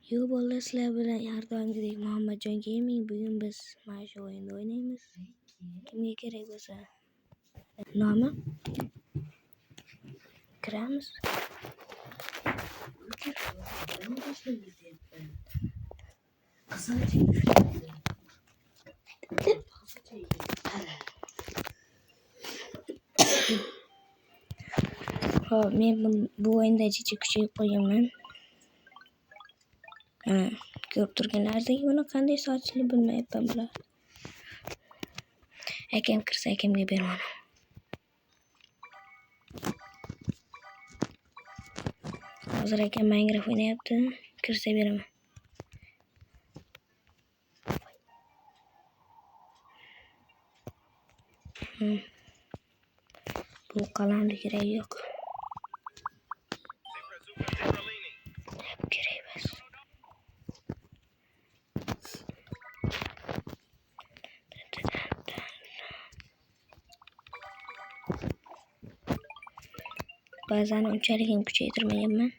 Yo bolalar, sizlar bilan har doimgidek Muhammadjon Gaming. Bugun biz mana shu o'yinda o'ynaymiz. Kimga kerak bo'lsa nomi kiramiz. Hop, men bu o'yinda jicha kuchayib qo'yganman. Ko'rib turganlaringizdek, buni qanday sochishni bilmayapman bular. Akam kirsa akamga beraman. Hozir akam Minecraft o'ynayapti. Kirsa beraman. Bu qalamni keragi yo'q. Kerak emas. Ba'zan unchalik ham kuchaytirmaganman.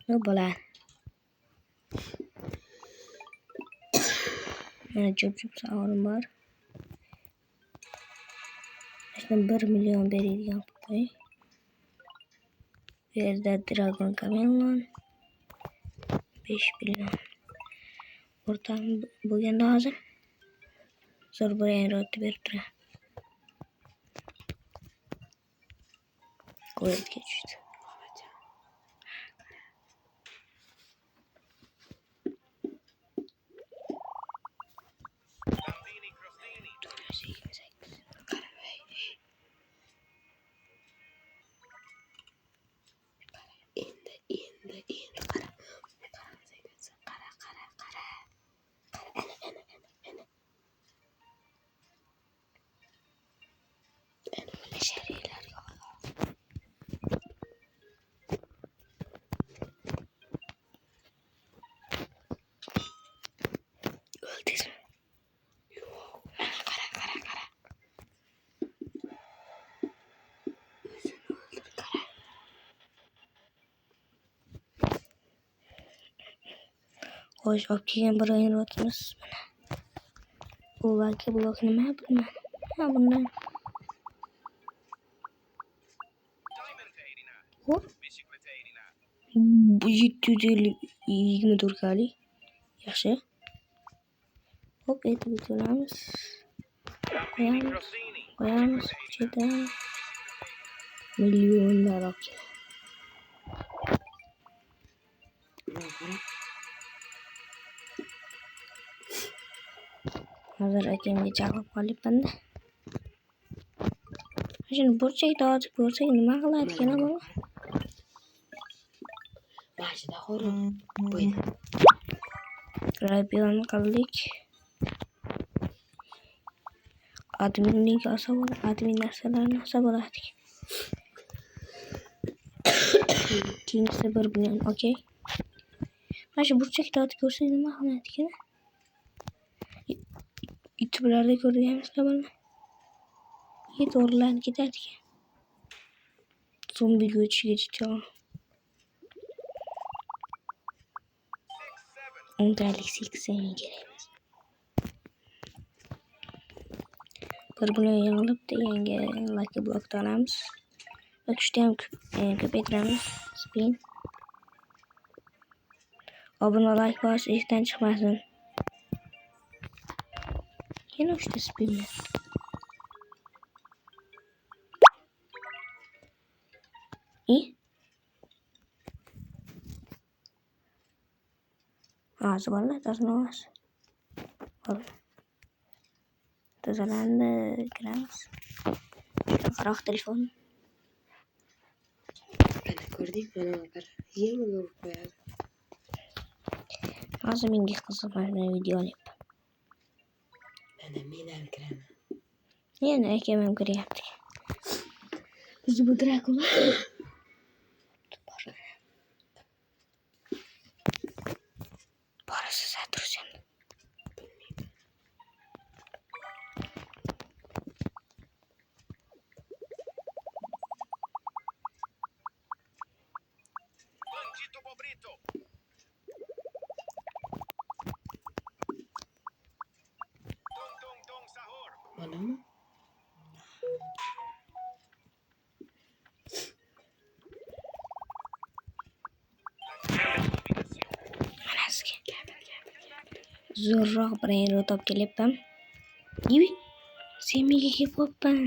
Bu bo'ladi. Mana jup-jup savolim bor. Shundan 1 million beradigan qo'y. Bu yerda Dragon Camellon 5 million. O'rtam bo'lganda hozir zo'r bo'layotib berib turadi. Qo'yatga tushdi. Xo'sh, olib kelgan bir o'yin o'timiz. Bu balki blok nima bilmadim. Bundan. Hop. Bu 724 kali. Yaxshi. Hop, aytib o'tamiz. Qo'yamiz. Ichida millionlar olib. Hozir akamga chaqirib qolyapman-da. Shuni burchakda otib ko'rsak nima qiladi ekan bu? Mashina xo'rib qo'ydi. Rabion qildik. Adminning asabor, admin narsalarni hisobladik. Keyingisi 1 million, okey. Mana shu burchakda otib ko'rsak nima qiladi ekan? YouTube'larda ko'rganimizda buni to'g'rilanib ketadi ekan. Zombiga o'tishgacha. 10 talik 80 kerak emas. 1 million yig'ilibdi, yangi lucky block olamiz. Kuchda ham ko'paytiramiz. Spin. Obuna like bos, esdan chiqmasin. Yana uchta spin. Sebenarnya terus tozalandi, kiramiz. Qaroq telefon. Mana ko'rdik, mana bir yengil urib qo'yadi. Hozir menga qiziqmagan video olyapman. Mana men ham kiraman. Yana akam ham kiryapti. Biz bu Drakula. Manami? Manasiga zo'rroq brainrot olib kelyapman. Iy, sen menga kelyapman.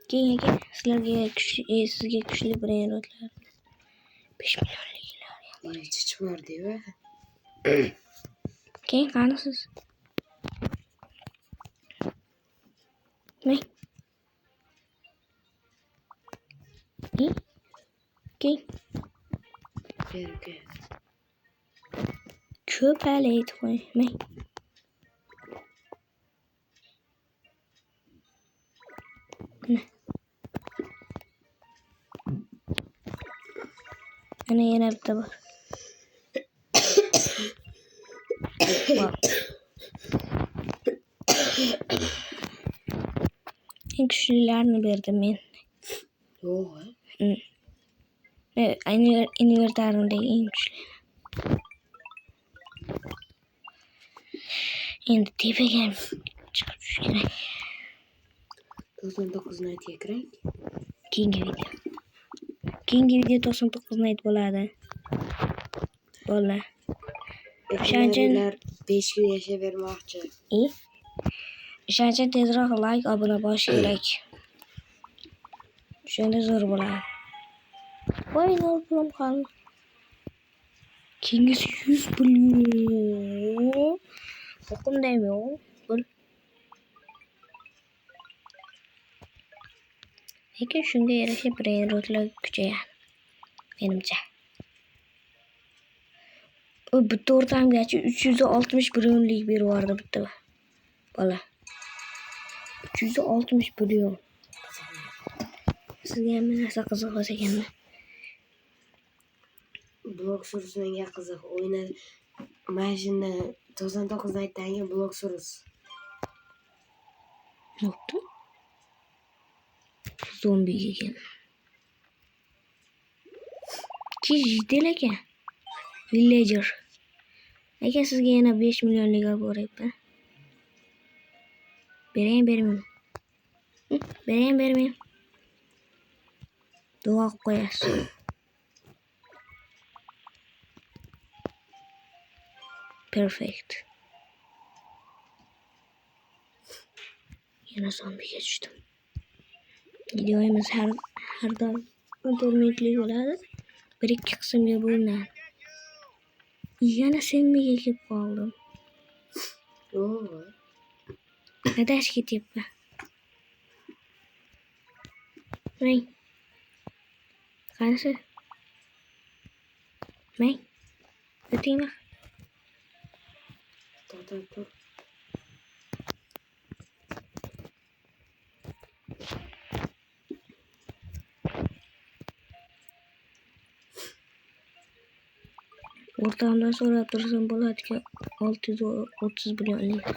Keyin sizga kuchli brainrotlar 5 millionliklar. Chichi bor deyva. Keyin qanisiz? Men. Keyin Berke. ko'p hali aytib qo'y. Men. Ana yana bitta bor. Bor. Eng kuchlilarini berdim men. Yo'q. Invertarimdagi eng kuchli. Endi tepaga chiqib tush kerak. 99 ni aytga kiring. Keyingi video 99 nayt bo'ladi. Bo'ldi. O'shanchalar 5 kun yashab bermoqchi. O'shancha tezroq like, obuna bo'lish kerak. Shunda zo'r bo'ladi. Voy, nol pulim qoldi. Keyingisi 100 pulli. O'qimdaymi o? Bo'l. Lekin shunga yarasha brainrotlar kuchayadi. Menimcha. U bitta o'rtamgacha 360 millionlik berib yubordi bitta. Bola. 360 million. Sizga ham narsa qiziq bo'lsa ekanmi? Blok surus menga qiziq. O'yna mashina 99 naytdagi blok surus. Yo'qdi. Zombi ekan. Kijdel ekan. Villager. Aka sizga yana 5 millionlik olib boryapman. Bermayman. Bermayman. Duo qo'yasiz. Perfect. Yana zombiga tushdim. Videomiz har doim 10 minutlik bo'ladi. 1-2 qismga bo'linadi. Yana sen menga kelib qoldim. Yo'q. Nadash ketyapman. Men. Qanisi? Men. O'tingmi? Tur. O'rtamdan so'rab tursam bo'ladi-ku 630 millionlik.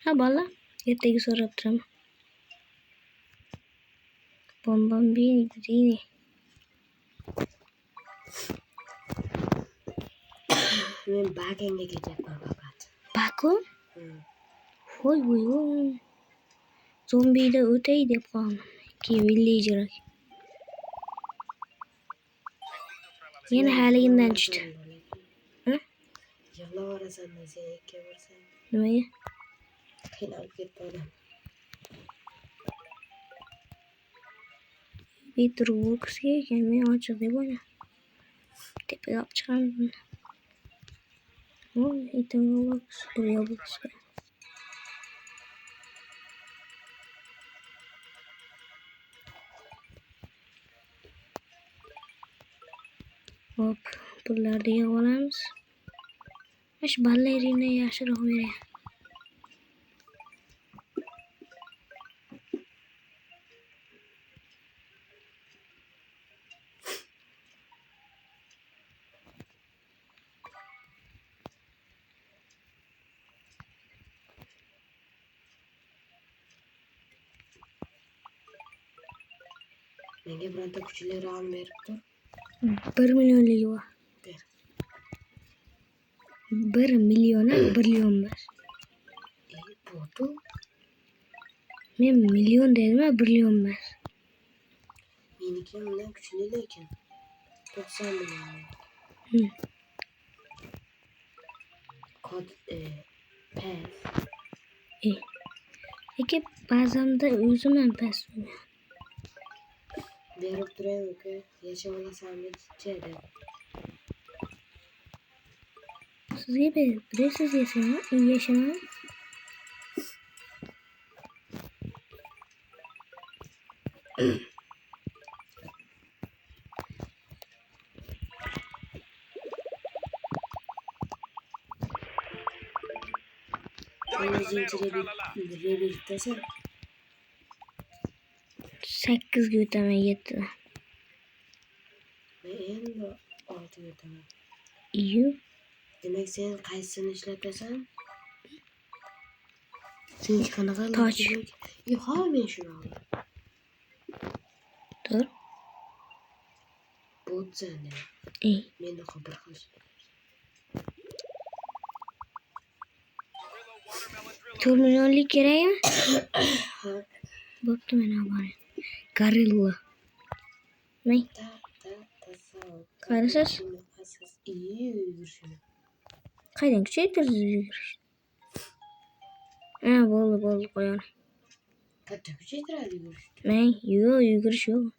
Ha bola, ertaga so'rab turaman. Bombambini gudini. Men baganga ketyapman faqat. Bako? Voy. Zombida o'tay deb qoldim. Keyin villager. Yana haligindan tushdi. Yig'lab orasan, sen ikki borsan. Nimaga? Qiynalib ketdi odam. Beatrboxga ekan men ochiq deb o'yladim. Tepaga olib chiqaman. Beatrbox, Robloxga. Hop, pullarni yig'ib olamiz. Mana shu ballerina yaxshiroq beradi. Menga bironta kuchliroq berib tur. 1 milyonligi var. Bir. 1 milyona 1 milyon var. Botu. Men milyon dedim ha 1 milyon var. Meniki ondan küçülü lekin. 90 milyon. Hı. Kod pes. Peki bazen de özüm en pes oynuyorum. Berip durayım ki yaşamına sahmet çeyde. Siz gibi siz yaşamı. Onu zincire birlikte 8 götürme yetti. ve en de 6 yutama. İyi. Demek sen kaysını işletesen? Sen çıkana kadar Taç. Yok ha ben şunu aldım. Dur. Bot sende. İyi. Ben de kabır kaç. Tur milyonluk gereği mi? Ha. Baktım ben abone. Garilla. Ne? Sağ ol. Karısız. İyi yürür şunu. Kaydan küçüktir yürüyüş. Ha bol koyan. Kaç küçük herhalde yürür. Ne? Yürüyüş yok.